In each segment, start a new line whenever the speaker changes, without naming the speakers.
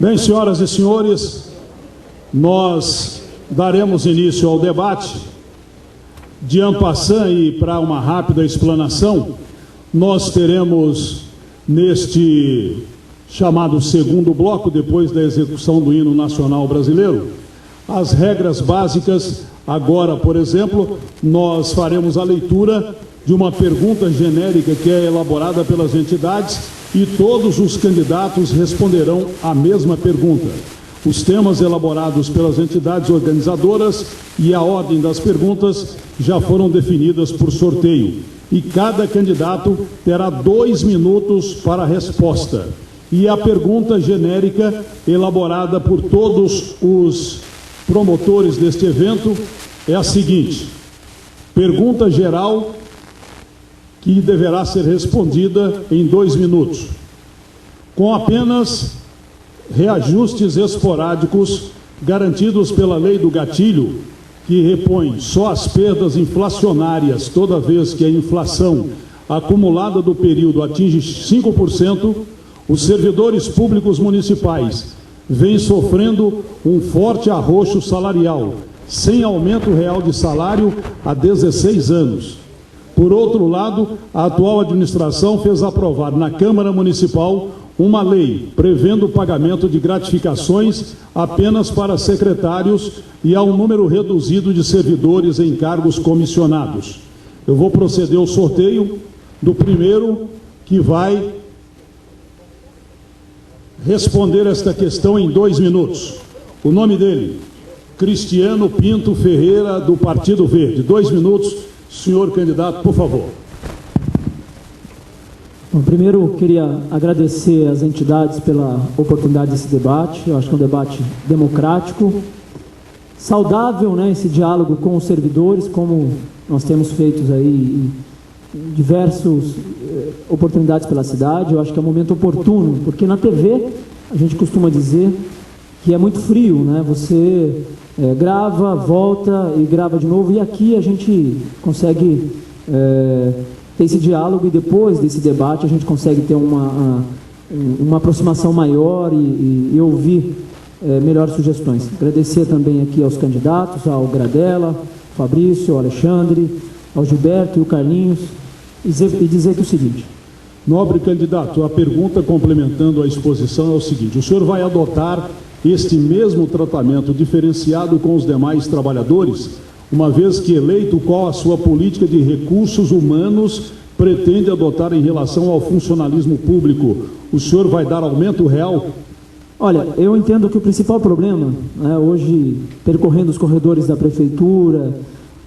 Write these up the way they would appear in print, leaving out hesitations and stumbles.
Bem, senhoras e senhores, nós daremos início ao debate. De en passant e para uma rápida explanação, nós teremos neste chamado segundo bloco, depois da execução do hino nacional brasileiro, as regras básicas. Agora, por exemplo, nós faremos a leitura de uma pergunta genérica que é elaborada pelas entidades e todos os candidatos responderão a mesma pergunta. Os temas elaborados pelas entidades organizadoras e a ordem das perguntas já foram definidas por sorteio. E cada candidato terá 2 minutos para a resposta. E a pergunta genérica, elaborada por todos os promotores deste evento, é a seguinte: pergunta geral que deverá ser respondida em 2 minutos, com apenas reajustes esporádicos garantidos pela lei do gatilho, que repõe só as perdas inflacionárias toda vez que a inflação acumulada do período atinge 5%, os servidores públicos municipais vêm sofrendo um forte arroxo salarial, sem aumento real de salário há 16 anos. Por outro lado, a atual administração fez aprovar na Câmara Municipal uma lei prevendo o pagamento de gratificações apenas para secretários e a um número reduzido de servidores em cargos comissionados. Eu vou proceder ao sorteio do primeiro que vai responder esta questão em 2 minutos. O nome dele, Cristiano Pinto Ferreira, do Partido Verde. 2 minutos, senhor candidato, por favor.
Bom, primeiro, queria agradecer às entidades pela oportunidade desse debate. Eu acho que é um debate democrático, saudável, né, esse diálogo com os servidores, como nós temos feito aí em diversas oportunidades pela cidade. Eu acho que é um momento oportuno, porque na TV a gente costuma dizer que é muito frio, né? Você grava, volta e grava de novo, e aqui a gente consegue ter esse diálogo, e depois desse debate a gente consegue ter uma aproximação maior e ouvir melhores sugestões. Agradecer também aqui aos candidatos, ao Gradella, ao Fabrício, ao Alexandre, ao Gilberto e o Carlinhos, e dizer que o seguinte:
nobre candidato, a pergunta complementando a exposição é o seguinte: o senhor vai adotar este mesmo tratamento diferenciado com os demais trabalhadores, uma vez que eleito, qual a sua política de recursos humanos pretende adotar em relação ao funcionalismo público? O senhor vai dar aumento real?
Olha, eu entendo que o principal problema, né, hoje, percorrendo os corredores da prefeitura,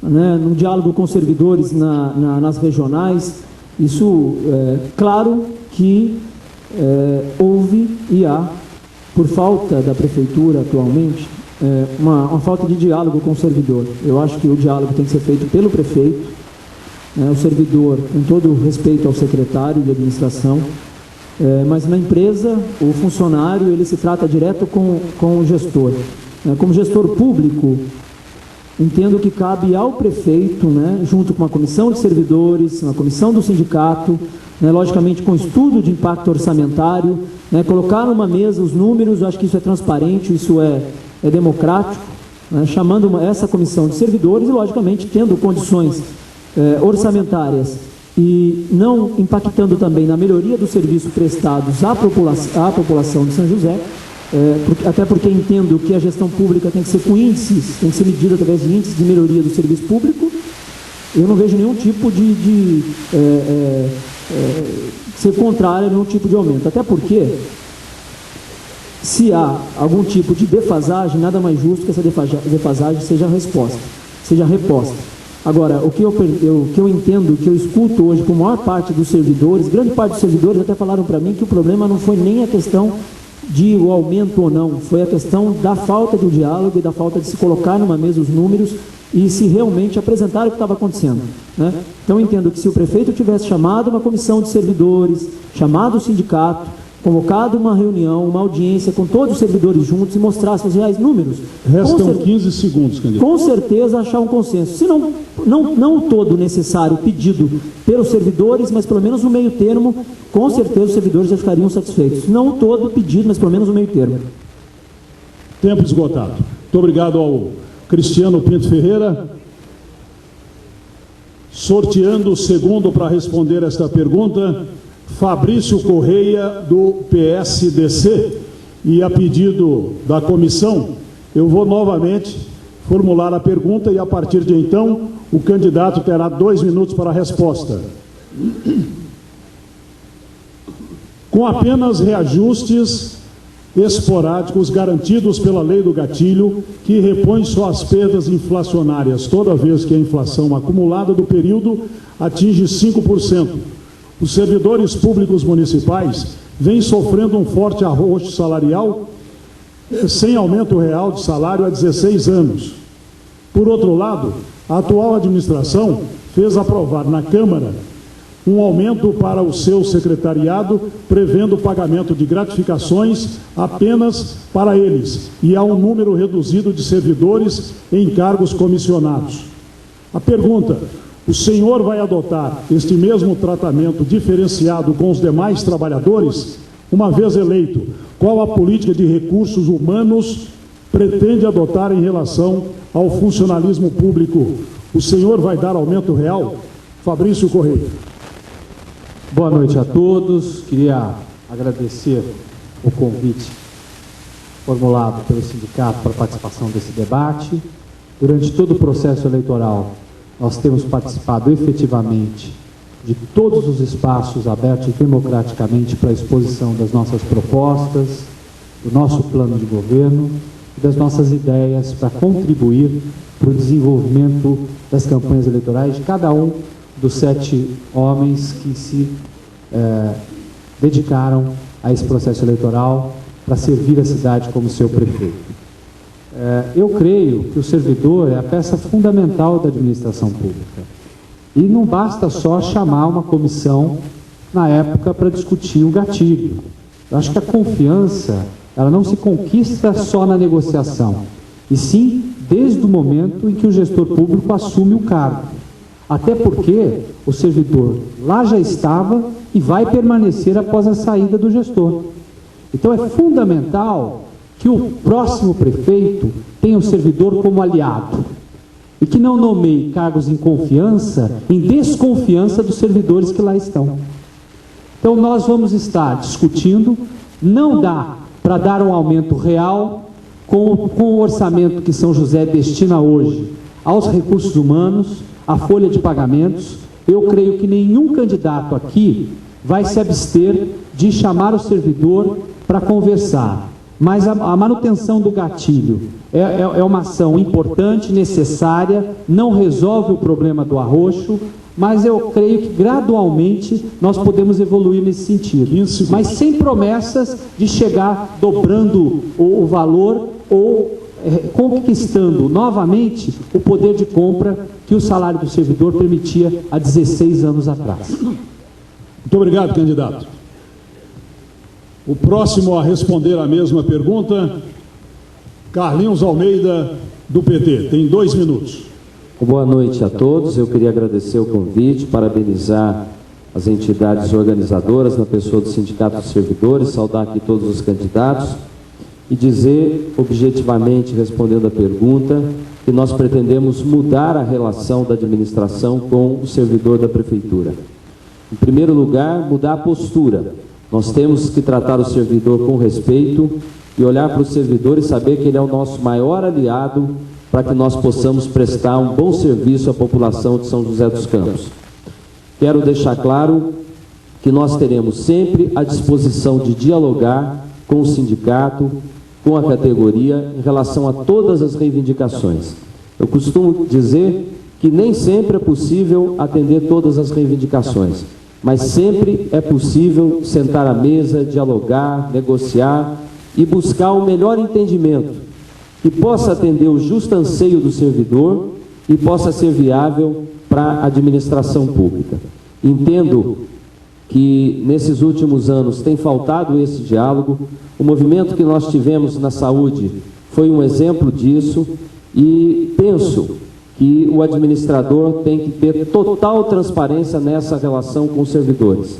né, no diálogo com os servidores nas regionais, isso, claro que houve e há, por falta da prefeitura atualmente, uma falta de diálogo com o servidor. Eu acho que o diálogo tem que ser feito pelo prefeito, o servidor, com todo o respeito ao secretário de administração, mas na empresa, o funcionário, ele se trata direto com o gestor. Como gestor público, entendo que cabe ao prefeito, né, junto com uma comissão de servidores, uma comissão do sindicato, né, logicamente com estudo de impacto orçamentário, né, colocar numa mesa os números. Eu acho que isso é transparente, isso é democrático, né, chamando essa comissão de servidores e, logicamente, tendo condições orçamentárias e não impactando também na melhoria dos serviços prestados à população de São José, até porque entendo que a gestão pública tem que ser com índices, tem que ser medida através de índices de melhoria do serviço público. Eu não vejo nenhum tipo de ser contrário a nenhum tipo de aumento, até porque se há algum tipo de defasagem, nada mais justo que essa defasagem seja reposta. Agora, o que eu entendo, que eu escuto hoje com a maior parte dos servidores, grande parte dos servidores até falaram para mim que o problema não foi nem a questão de o aumento ou não, foi a questão da falta do diálogo e da falta de se colocar numa mesa os números e se realmente apresentar o que estava acontecendo, né? Então, eu entendo que se o prefeito tivesse chamado uma comissão de servidores, chamado o sindicato, convocado uma reunião, uma audiência com todos os servidores juntos e mostrasse os reais números.
Restam 15 segundos, candidato.
Com certeza achar um consenso. Se não o todo necessário pedido pelos servidores, mas pelo menos no meio termo, com certeza os servidores já ficariam satisfeitos. Não o todo pedido, mas pelo menos no meio termo.
Tempo esgotado. Muito obrigado ao Cristiano Pinto Ferreira. Sorteando o segundo para responder esta pergunta, Fabrício Correia, do PSDC. E a pedido da comissão, eu vou novamente formular a pergunta e, a partir de então, o candidato terá 2 minutos para a resposta. Com apenas reajustes esporádicos garantidos pela lei do gatilho, que repõe só as perdas inflacionárias toda vez que a inflação acumulada do período atinge 5%. Os servidores públicos municipais vêm sofrendo um forte arroxo salarial sem aumento real de salário há 16 anos. Por outro lado, a atual administração fez aprovar na Câmara um aumento para o seu secretariado, prevendo o pagamento de gratificações apenas para eles, e há um número reduzido de servidores em cargos comissionados. A pergunta: o senhor vai adotar este mesmo tratamento diferenciado com os demais trabalhadores? Uma vez eleito, qual a política de recursos humanos pretende adotar em relação ao funcionalismo público? O senhor vai dar aumento real? Fabrício Correia.
Boa noite a todos. Queria agradecer o convite formulado pelo sindicato para a participação desse debate. Durante todo o processo eleitoral, nós temos participado efetivamente de todos os espaços abertos democraticamente para a exposição das nossas propostas, do nosso plano de governo e das nossas ideias para contribuir para o desenvolvimento das campanhas eleitorais de cada um dos 7 homens que se dedicaram a esse processo eleitoral para servir a cidade como seu prefeito. Eu creio que o servidor é a peça fundamental da administração pública. E não basta só chamar uma comissão na época para discutir o gatilho. Eu acho que a confiança, ela não se conquista só na negociação, e sim desde o momento em que o gestor público assume o cargo. Até porque o servidor lá já estava e vai permanecer após a saída do gestor. Então é fundamental que o próximo prefeito tenha o servidor como aliado e que não nomeie cargos em confiança, em desconfiança dos servidores que lá estão. Então nós vamos estar discutindo, não dá para dar um aumento real com o orçamento que São José destina hoje aos recursos humanos, a folha de pagamentos. Eu creio que nenhum candidato aqui vai se abster de chamar o servidor para conversar. Mas a manutenção do gatilho é uma ação importante, necessária, não resolve o problema do arroxo, mas eu creio que gradualmente nós podemos evoluir nesse sentido. Mas sem promessas de chegar dobrando o valor ou conquistando novamente o poder de compra que o salário do servidor permitia há 16 anos atrás.
Muito obrigado, candidato. O próximo a responder a mesma pergunta, Carlinhos Almeida, do PT. Tem 2 minutos.
Boa noite a todos. Eu queria agradecer o convite, parabenizar as entidades organizadoras, na pessoa do Sindicato dos Servidores, saudar aqui todos os candidatos e dizer, objetivamente, respondendo a pergunta, que nós pretendemos mudar a relação da administração com o servidor da Prefeitura. Em primeiro lugar, mudar a postura. Nós temos que tratar o servidor com respeito e olhar para o servidor e saber que ele é o nosso maior aliado para que nós possamos prestar um bom serviço à população de São José dos Campos. Quero deixar claro que nós teremos sempre a disposição de dialogar com o sindicato, com a categoria, em relação a todas as reivindicações. Eu costumo dizer que nem sempre é possível atender todas as reivindicações, mas sempre é possível sentar à mesa, dialogar, negociar e buscar o melhor entendimento que possa atender o justo anseio do servidor e possa ser viável para a administração pública. Entendo que nesses últimos anos tem faltado esse diálogo. O movimento que nós tivemos na saúde foi um exemplo disso e penso que o administrador tem que ter total transparência nessa relação com os servidores.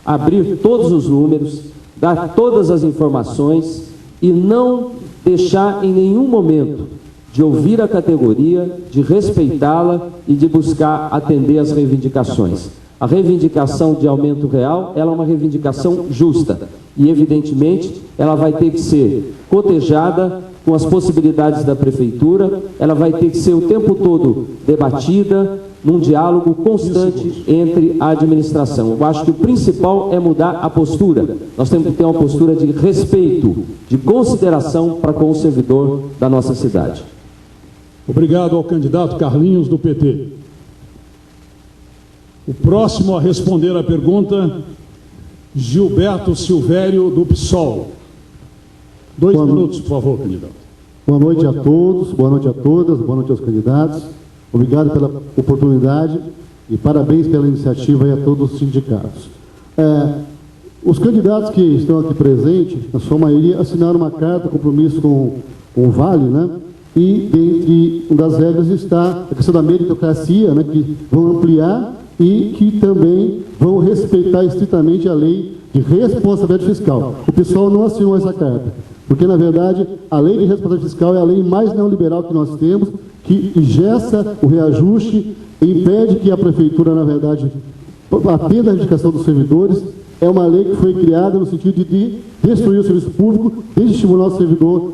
Abrir todos os números, dar todas as informações e não deixar em nenhum momento de ouvir a categoria, de respeitá-la e de buscar atender às reivindicações. A reivindicação de aumento real, ela é uma reivindicação justa e, evidentemente, ela vai ter que ser cotejada com as possibilidades da Prefeitura, ela vai ter que ser o tempo todo debatida num diálogo constante entre a administração. Eu acho que o principal é mudar a postura. Nós temos que ter uma postura de respeito, de consideração para com o servidor da nossa cidade.
Obrigado ao candidato Carlinhos, do PT. O próximo a responder a pergunta, Gilberto Silvério, do PSOL. 2 minutos, por favor, candidato.
Boa noite a todos, boa noite a todas, boa noite aos candidatos. Obrigado pela oportunidade e parabéns pela iniciativa e a todos os sindicatos. Os candidatos que estão aqui presentes, na sua maioria, assinaram uma carta, compromisso com o Vale, né? E dentre uma das regras está a questão da meritocracia, né? Que vão ampliar e que também vão respeitar estritamente a lei de responsabilidade fiscal. O pessoal não assinou essa carta, porque, na verdade, a lei de responsabilidade fiscal é a lei mais neoliberal que nós temos, que engessa o reajuste e impede que a Prefeitura, na verdade, atenda a reivindicação dos servidores. É uma lei que foi criada no sentido de destruir o serviço público, desestimular o servidor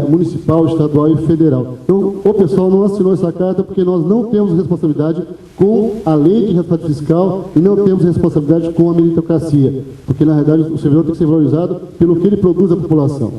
municipal, estadual e federal. Então, o pessoal não assinou essa carta porque nós não temos responsabilidade com a lei de responsabilidade fiscal e não temos responsabilidade com a meritocracia, porque, na verdade, o servidor tem que ser valorizado pelo que ele produz à população.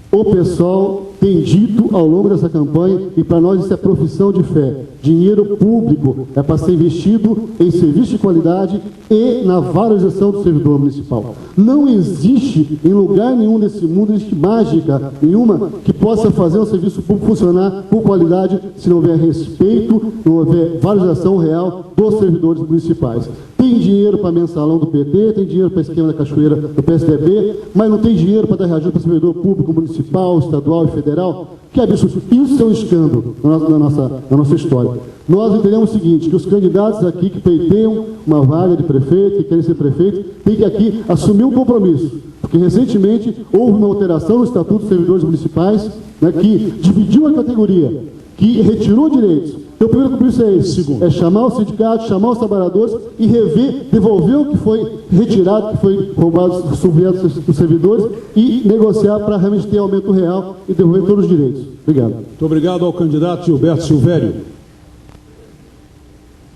O pessoal tem dito ao longo dessa campanha, e para nós isso é profissão de fé, dinheiro público é para ser investido em serviço de qualidade e na valorização do servidor municipal. Não existe em lugar nenhum desse mundo, existe mágica nenhuma que possa fazer o serviço público funcionar com qualidade se não houver respeito, não houver valorização real dos servidores municipais. Tem dinheiro para mensalão do PT, tem dinheiro para esquema da cachoeira do PSDB, mas não tem dinheiro para dar reajuste para o servidor público municipal, estadual e federal. Que absurdo! Isso é um escândalo na nossa história. Nós entendemos o seguinte, que os candidatos aqui que pleiteiam uma vaga de prefeito, que querem ser prefeito, têm que aqui assumir um compromisso. Porque recentemente houve uma alteração no Estatuto dos Servidores Municipais, né, que dividiu a categoria, que retirou direitos. Então, o primeiro compromisso é esse, é chamar os sindicatos, chamar os trabalhadores e rever, devolver o que foi retirado, que foi roubado, subviado dos servidores e negociar para realmente ter aumento real e devolver todos os direitos. Obrigado.
Muito obrigado ao candidato Gilberto Silvério.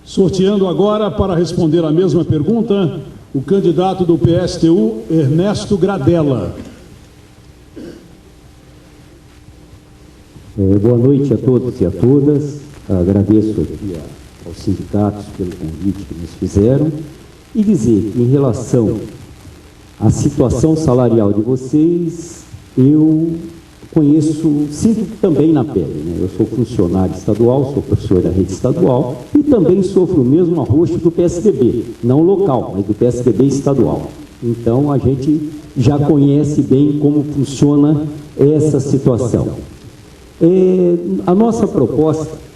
Sorteando agora para responder a mesma pergunta, o candidato do PSTU, Ernesto Gradella.
Boa noite a todos e a todas. Agradeço aqui aos sindicatos pelo convite que nos fizeram e dizer que, em relação à situação salarial de vocês, eu sinto também na pele, né? Eu sou funcionário estadual, sou professor da rede estadual e também sofro o mesmo arroxo do PSDB, não local, mas do PSDB estadual. Então, a gente já conhece bem como funciona essa situação. A nossa proposta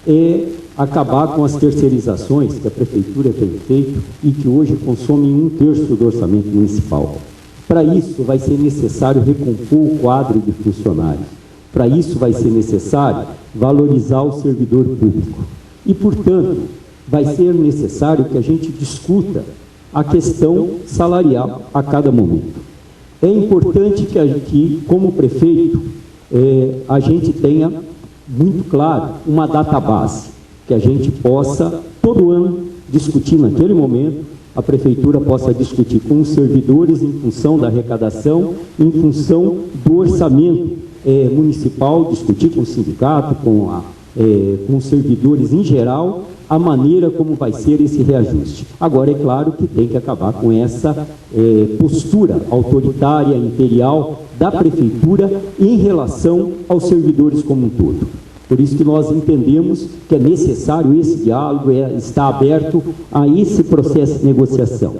é acabar com as terceirizações que a Prefeitura tem feito e que hoje consomem 1/3 do orçamento municipal. Para isso, vai ser necessário recompor o quadro de funcionários. Para isso, vai ser necessário valorizar o servidor público. E, portanto, vai ser necessário que a gente discuta a questão salarial a cada momento. É importante que como prefeito, a gente tenha muito claro uma data base, que a gente possa, todo ano, discutir naquele momento, a Prefeitura possa discutir com os servidores em função da arrecadação, em função do orçamento municipal, discutir com o sindicato, com os servidores em geral, a maneira como vai ser esse reajuste. Agora, é claro que tem que acabar com essa postura autoritária, imperial da Prefeitura em relação aos servidores como um todo. Por isso que nós entendemos que é necessário esse diálogo, está aberto a esse processo de negociação.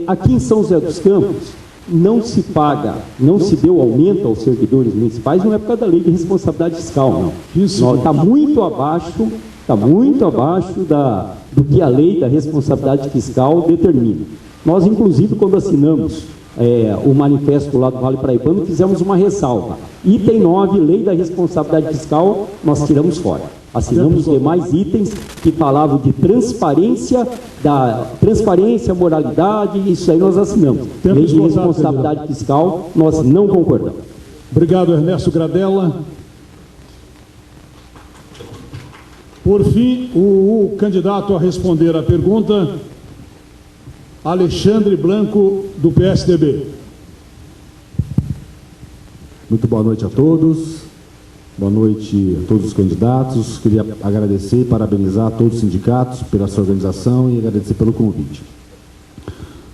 Aqui em São José dos Campos, não se deu aumento aos servidores municipais na época da lei de responsabilidade fiscal, não. Está muito abaixo do que a lei da responsabilidade fiscal determina. Nós, inclusive, quando assinamos o manifesto lá do Vale Paraibano, fizemos uma ressalva. Item 9, lei da responsabilidade fiscal, nós tiramos fora. Assinamos os demais itens que falavam de transparência, moralidade, isso aí nós assinamos. Lei de responsabilidade fiscal, nós não concordamos.
Obrigado, Ernesto Gradella. Por fim, o candidato a responder à pergunta, Alexandre Blanco, do PSDB.
Muito boa noite a todos. Boa noite a todos os candidatos. Queria agradecer e parabenizar todos os sindicatos pela sua organização e agradecer pelo convite.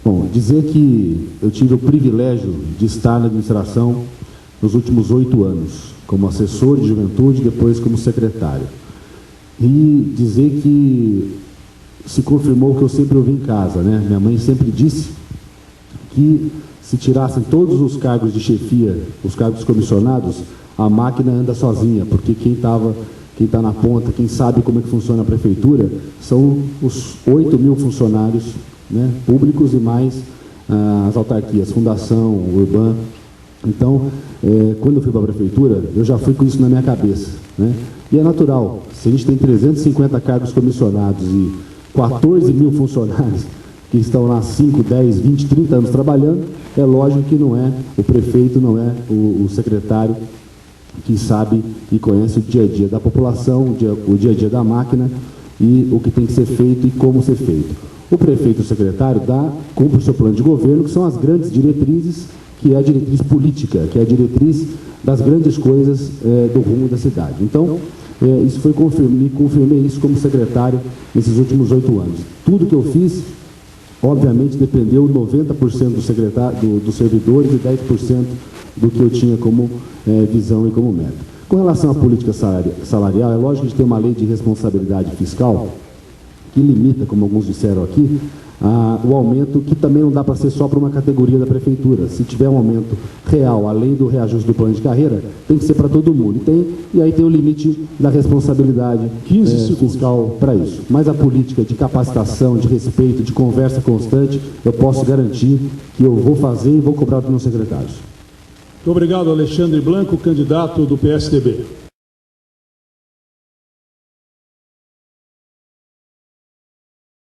Bom, dizer que eu tive o privilégio de estar na administração nos últimos 8 anos, como assessor de juventude, depois como secretário. E dizer que se confirmou o que eu sempre ouvi em casa, né? Minha mãe sempre disse que se tirassem todos os cargos de chefia, os cargos comissionados, a máquina anda sozinha, porque quem está na ponta, quem sabe como é que funciona a prefeitura, são os 8 mil funcionários, né, públicos e mais as autarquias, Fundação, Urban. Então, quando eu fui para a prefeitura, eu já fui com isso na minha cabeça, né? E é natural, se a gente tem 350 cargos comissionados e 14 mil funcionários que estão lá 5, 10, 20, 30 anos trabalhando, é lógico que não é o prefeito, não é o secretário que sabe e conhece o dia a dia da população, o dia a dia da máquina e o que tem que ser feito e como ser feito. O prefeito e o secretário cumpre o seu plano de governo, que são as grandes diretrizes, que é a diretriz política, que é a diretriz das grandes coisas do rumo da cidade. Então, isso foi confirmei isso como secretário nesses últimos 8 anos. Tudo que eu fiz, obviamente, dependeu 90% dos servidores e 10% do que eu tinha como visão e como meta. Com relação à política salarial, é lógico que a gente tem uma lei de responsabilidade fiscal que limita, como alguns disseram aqui, o aumento, que também não dá para ser só para uma categoria da prefeitura. Se tiver um aumento real, além do reajuste do plano de carreira, tem que ser para todo mundo. E aí tem o limite da responsabilidade fiscal para isso. Mas a política de capacitação, de respeito, de conversa constante, eu posso garantir que eu vou fazer e vou cobrar dos meus secretários.
Muito obrigado, Alexandre Blanco, candidato do PSDB.